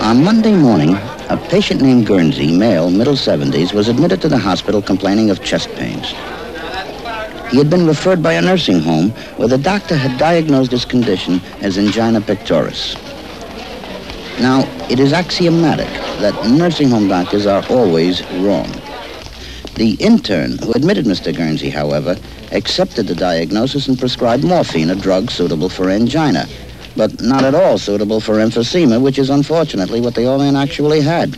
On Monday morning, a patient named Guernsey, male, middle 70s, was admitted to the hospital complaining of chest pains. He had been referred by a nursing home where the doctor had diagnosed his condition as angina pectoris. Now, it is axiomatic that nursing home doctors are always wrong. The intern who admitted Mr. Guernsey, however, accepted the diagnosis and prescribed morphine, a drug suitable for angina, but not at all suitable for emphysema, which is unfortunately what the old man actually had.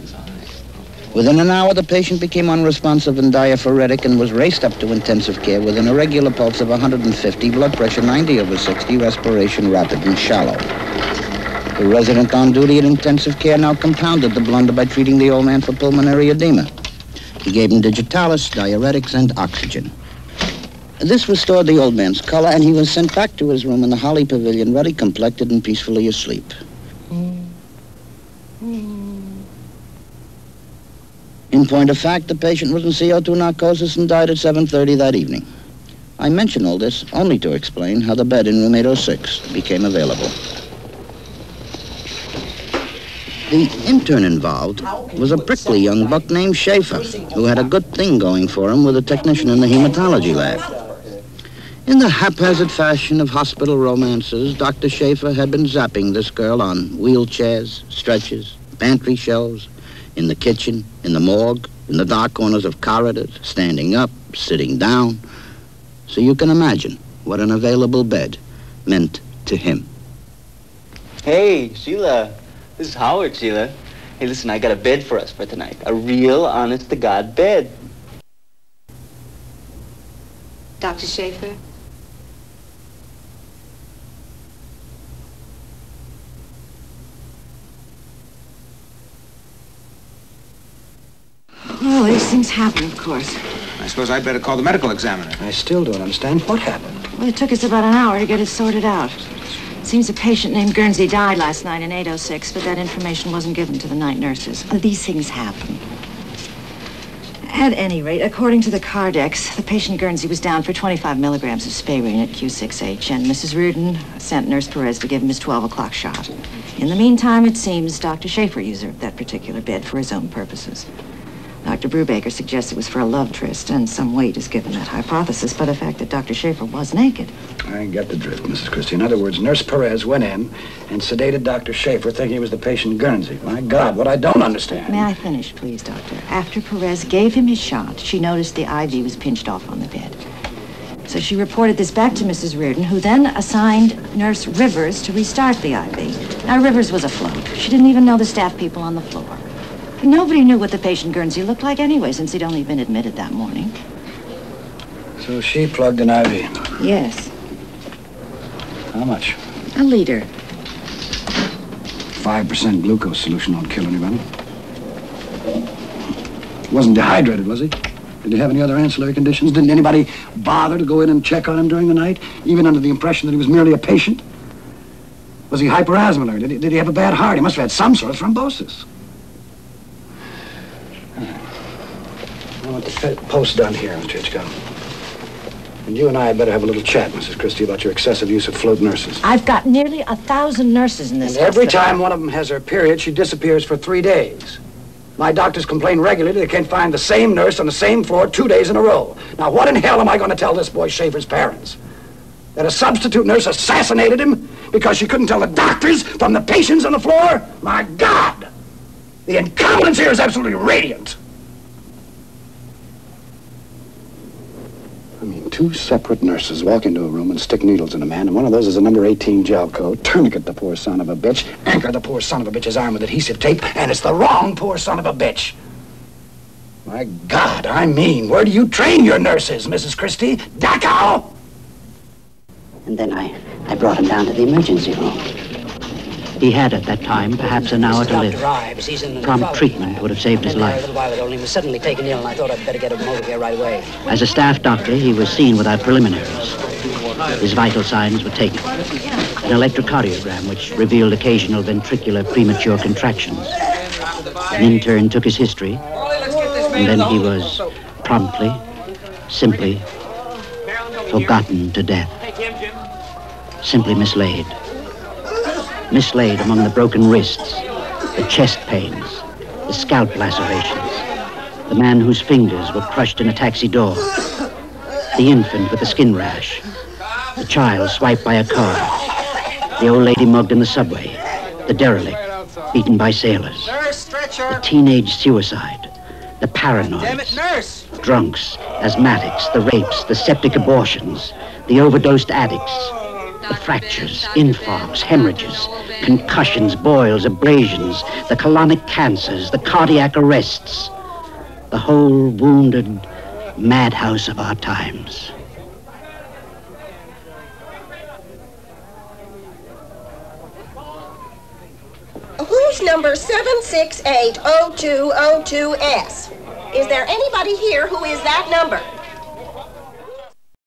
Within an hour, the patient became unresponsive and diaphoretic and was raced up to intensive care with an irregular pulse of 150, blood pressure 90/60, respiration rapid and shallow. The resident on duty at intensive care now compounded the blunder by treating the old man for pulmonary edema. He gave him digitalis, diuretics, and oxygen. This restored the old man's color, and he was sent back to his room in the Holly Pavilion, ruddy complected and peacefully asleep. In point of fact, the patient was in CO2 narcosis and died at 7:30 that evening. I mention all this only to explain how the bed in room 806 became available. The intern involved was a prickly young buck named Schaefer, who had a good thing going for him with a technician in the hematology lab. In the haphazard fashion of hospital romances, Dr. Schaefer had been zapping this girl on wheelchairs, stretchers, pantry shelves, in the kitchen, in the morgue, in the dark corners of corridors, standing up, sitting down. So you can imagine what an available bed meant to him. Hey, Sheila. This is Howard, Sheila. Hey, listen, I got a bed for us for tonight. A real, honest-to-God bed. Dr. Schaefer? Well, these things happen, of course. I suppose I'd better call the medical examiner. I still don't understand what happened. Well, it took us about an hour to get it sorted out. Seems a patient named Guernsey died last night in 806, but that information wasn't given to the night nurses. These things happen. At any rate, according to the Cardex, the patient Guernsey was down for 25 milligrams of Spayrine at Q6H, and Mrs. Reardon sent Nurse Perez to give him his 12 o'clock shot. In the meantime, it seems Dr. Schaefer used that particular bed for his own purposes. Dr. Brubaker suggests it was for a love tryst, and some weight is given that hypothesis by the fact that Dr. Schaefer was naked. I get the drift, Mrs. Christie. In other words, Nurse Perez went in and sedated Dr. Schaefer thinking he was the patient Guernsey. My God, what I don't understand. May I finish, please, Doctor? After Perez gave him his shot, she noticed the IV was pinched off on the bed. So she reported this back to Mrs. Reardon, who then assigned Nurse Rivers to restart the IV. Now, Rivers was afloat. She didn't even know the staff people on the floor. Nobody knew what the patient Guernsey looked like anyway, since he'd only been admitted that morning. So she plugged an IV. Yes. How much? A liter. 5% glucose solution won't kill anybody. Wasn't dehydrated, was he? Did he have any other ancillary conditions? Didn't anybody bother to go in and check on him during the night, even under the impression that he was merely a patient? Was he hyperosmolar? Did he have a bad heart? He must have had some sort of thrombosis. I want the post done here, Mr. Hitchcock. And you and I had better have a little chat, Mrs. Christie, about your excessive use of float nurses. I've got nearly 1,000 nurses in this And every hospital. time one of them has her period, she disappears for 3 days. My doctors complain regularly they can't find the same nurse on the same floor 2 days in a row. Now, what in hell am I going to tell this boy Schaefer's parents? That a substitute nurse assassinated him because she couldn't tell the doctors from the patients on the floor? My God! The incompetence here is absolutely radiant. I mean, 2 separate nurses walk into a room and stick needles in a man, and one of those is a number 18 gel coat, tourniquet the poor son of a bitch, anchor the poor son of a bitch's arm with adhesive tape, and it's the wrong poor son of a bitch. My God, I mean, where do you train your nurses, Mrs. Christie? Dachau? And then I brought him down to the emergency room. He had at that time perhaps an hour to live. Prompt treatment would have saved his life. A little while ago, he was suddenly taken ill, and I thought I'd better get him over here right away. As a staff doctor, he was seen without preliminaries. His vital signs were taken. An electrocardiogram, which revealed occasional ventricular premature contractions. An intern took his history, and then he was promptly, simply forgotten to death. Simply mislaid. Mislaid among the broken wrists, the chest pains, the scalp lacerations, the man whose fingers were crushed in a taxi door, the infant with the skin rash, the child swiped by a car, the old lady mugged in the subway, the derelict beaten by sailors, the teenage suicide, the paranoids, drunks, asthmatics, the rapes, the septic abortions, the overdosed addicts, the fractures, infarcts, hemorrhages, concussions, boils, abrasions, the colonic cancers, the cardiac arrests, the whole wounded madhouse of our times. Who's number 7680202S? Is there anybody here who is that number?